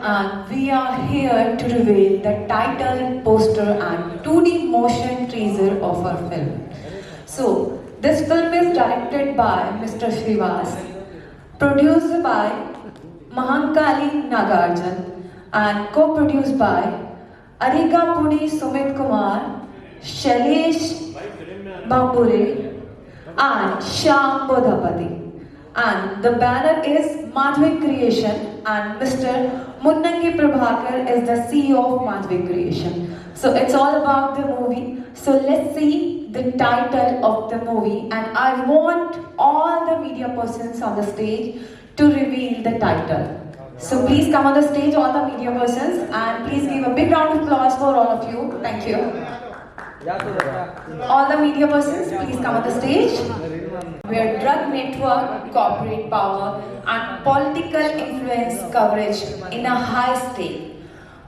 and we are here to reveal the title, poster and 2D motion teaser of our film. So, this film is directed by Mr. Shrivas, produced by Mahankali Nagarjan and co-produced by Ariga Pudi Sumit Kumar, Shailesh Bambure and Shyam Bodhapati. And the banner is Madhvik Creation and Mr. Munnangi Prabhakar is the CEO of Madhvik Creation. So it's all about the movie. So let's see the title of the movie, and I want all the media persons on the stage to reveal the title. So please come on the stage, all the media persons, and please give a big round of applause for all of you. Thank you. All the media persons, please come on the stage. Where drug network, corporate power and political influence coverage in a high stake.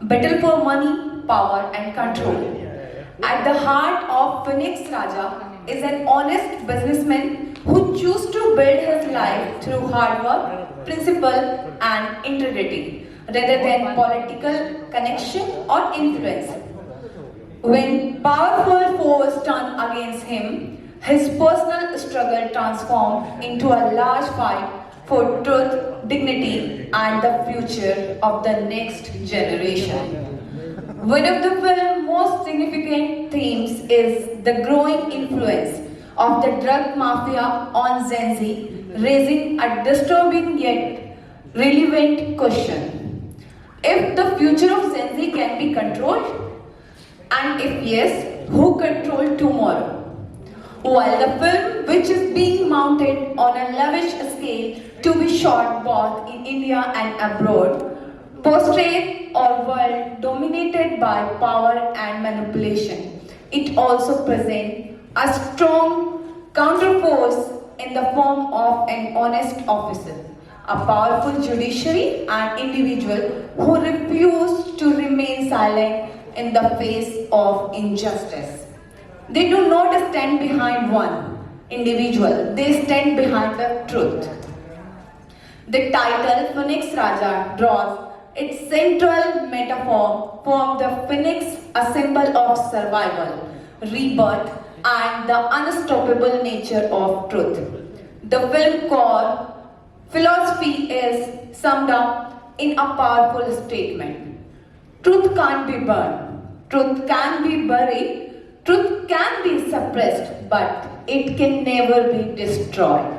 Battle for money, power and control. At the heart of Phoenix Raja is an honest businessman who chose to build his life through hard work, principle and integrity rather than political connection or influence. When powerful foes turn against him, his personal struggle transformed into a large fight for truth, dignity and the future of the next generation. One of the film's most significant themes is the growing influence of the drug mafia on Gen Z, raising a disturbing yet relevant question. If the future of Gen Z can be controlled, and if yes, who controls tomorrow? While the film, which is being mounted on a lavish scale to be shot both in India and abroad, portrays a world dominated by power and manipulation. It also presents a strong counterforce in the form of an honest officer, a powerful judiciary and individual who refuse to remain silent in the face of injustice. They do not stand behind one individual, they stand behind the truth. The title Phoenix Raja draws its central metaphor from the phoenix, a symbol of survival, rebirth and the unstoppable nature of truth. The film core philosophy is summed up in a powerful statement. Truth can't be burned, truth can be buried, truth can be suppressed, but it can never be destroyed.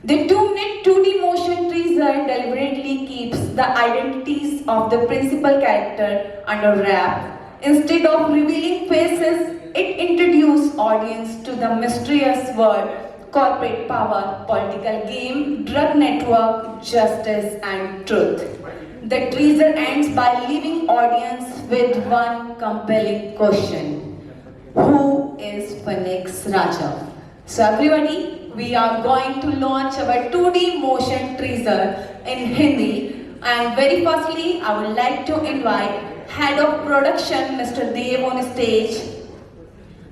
The 2-minute 2D motion teaser deliberately keeps the identities of the principal character under wrap. Instead of revealing faces, it introduces audience to the mysterious world, corporate power, political game, drug network, justice and truth. The teaser ends by leaving audience with one compelling question. Who is Phoenix Raja? So everybody, we are going to launch our 2D motion teaser in Hindi. And very firstly, I would like to invite Head of Production, Mr. Dev on stage.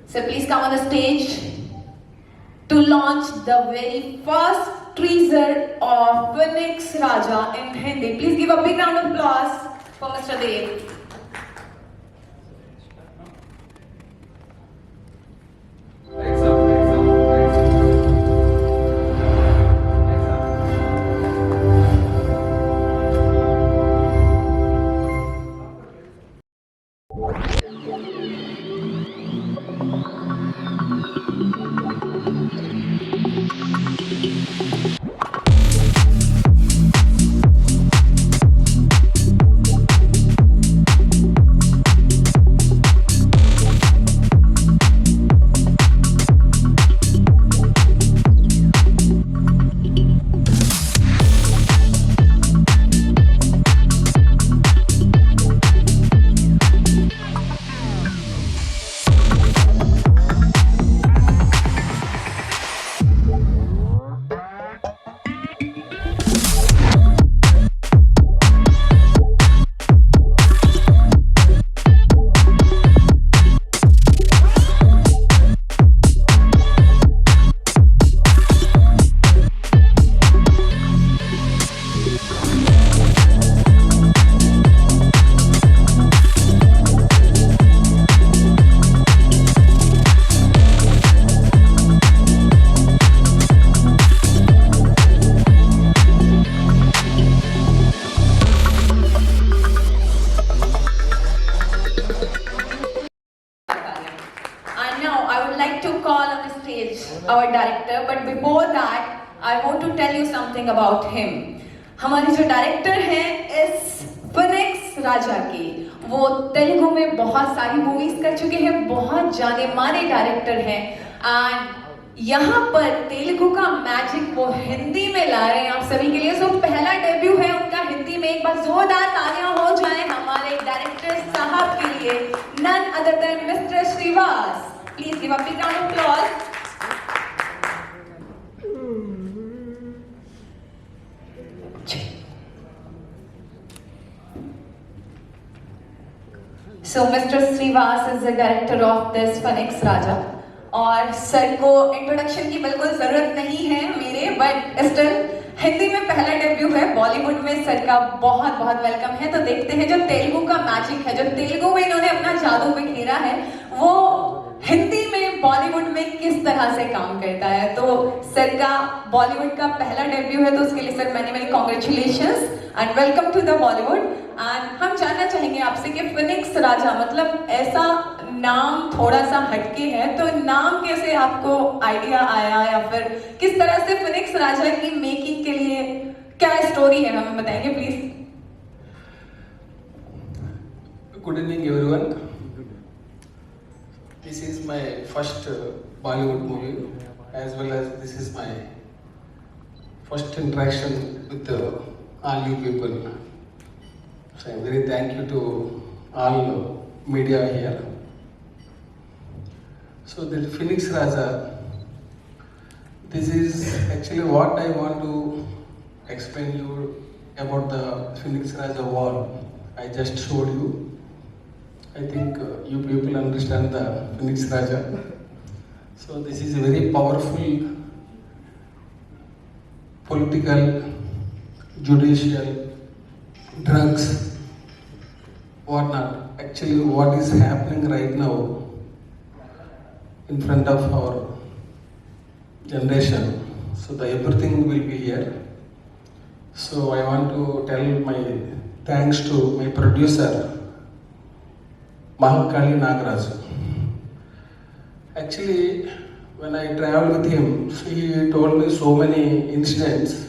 So please come on the stage to launch the very first teaser of Phoenix Raja in Hindi. Please give a big round of applause for Mr. Dev. our director, but before that, I want to tell you something about him. हमारे जो director हैं इस Phoenix राजा के, वो तेलुगु में बहुत सारी movies कर चुके हैं, बहुत जाने माने डायरेक्टर हैं, एंड यहाँ पर तेलुगु का मैजिक वो हिंदी में ला रहे हैं आप सभी के लिए। सो पहला डेब्यू है उनका हिंदी में। एक बार जोरदार तालियां हो जाए हमारे डायरेक्टर साहब के लिए, none other than mister Srivas. Please give a big round of applause. So Mr. Srivas is the director of this Phoenix Raja, और सर को इंट्रोडक्शन की बिल्कुल जरूरत नहीं है मेरे, बट स्टिल हिंदी में पहला डेब्यू है, बॉलीवुड में सर का बहुत बहुत वेलकम है। तो देखते हैं जो तेलुगु का मैजिक है, जो तेलुगु में इन्होंने अपना जादू बिखेरा है, वो हिंदी में बॉलीवुड में किस तरह से काम करता है। तो सर का बॉलीवुड का पहला डेब्यू है, तो उसके लिए sir many congratulations and welcome to the Bollywood. And हम जानना चाहेंगे आपसे कि फिनिक्स राजा मतलब ऐसा नाम थोड़ा सा हटके है, तो नाम कैसे आपको आइडिया आया, या फिर किस तरह से फिनिक्स राजा की मेकिंग के लिए क्या स्टोरी है, हमें बताएंगे please. Good evening everyone. This is my first Bollywood movie, as well as this is my first interaction with all you people. So I'm very thankful to all media here. So the Phoenix Raja, this is actually what I want to explain you about the Phoenix Raja wall I just showed you. I think you people understand the Phoenix Raja. So this is a very powerful political, judicial, drugs, whatnot. Actually, what is happening right now in front of our generation. So everything will be here. So I want to tell my thanks to my producer, Mahakali Nagaraj. Actually, when I traveled with him, he told me so many incidents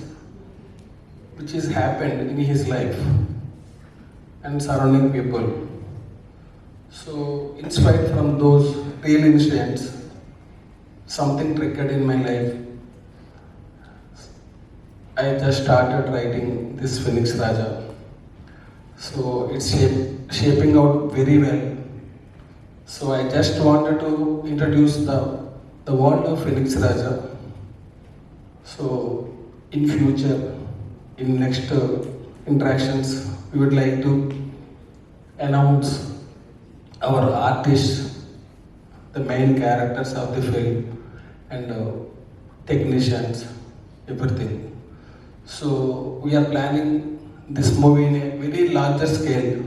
which has happened in his life and surrounding people. So, inspired from those real incidents, something triggered in my life. I just started writing this Phoenix Raja. So, it's shaping out very well. So I just wanted to introduce the world of Phoenix Raja. So in future, in next interactions, we would like to announce our artists, the main characters of the film, and technicians, everything. So we are planning this movie in a very larger scale.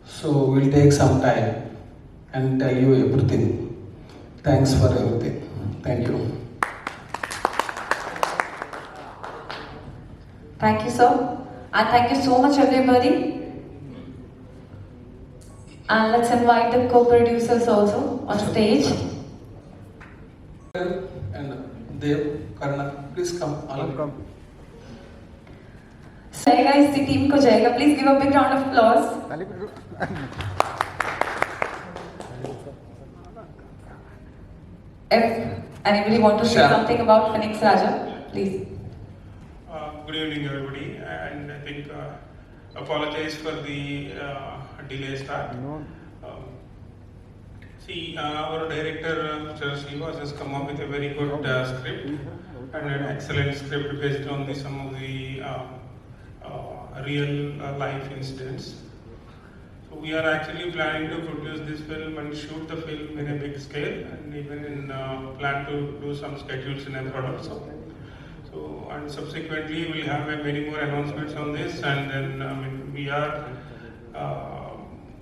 So we'll take some time and tell you everything. Thanks for everything. Thank you. Thank you, sir. And thank you so much, everybody. And let's invite the co-producers also on stage. And Dev, Karna, please come. Come. जाएगा इसी team को जाएगा. Please give a big round of applause. If anybody want to say something about Phoenix Raja, please. Good evening, everybody, and I think apologize for the delay start. Our director, Mr. Srivas, has come up with a very good script and an excellent script based on some of the real life incidents. So we are actually planning to produce this film and shoot the film in a big scale, and even plan to do some schedules in abroad also. So and subsequently we'll have many more announcements on this, and then we are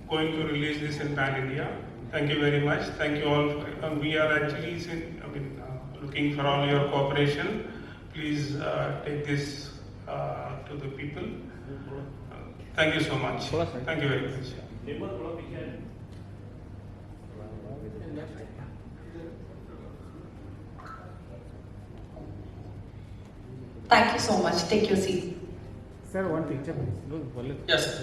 going to release this in Pan India. Thank you very much. Thank you all. We are actually looking for all your cooperation. Please take this to the people. Thank you so much. Thank you very much. Thank you so much. Take your seat. Sir, one picture please. Yes.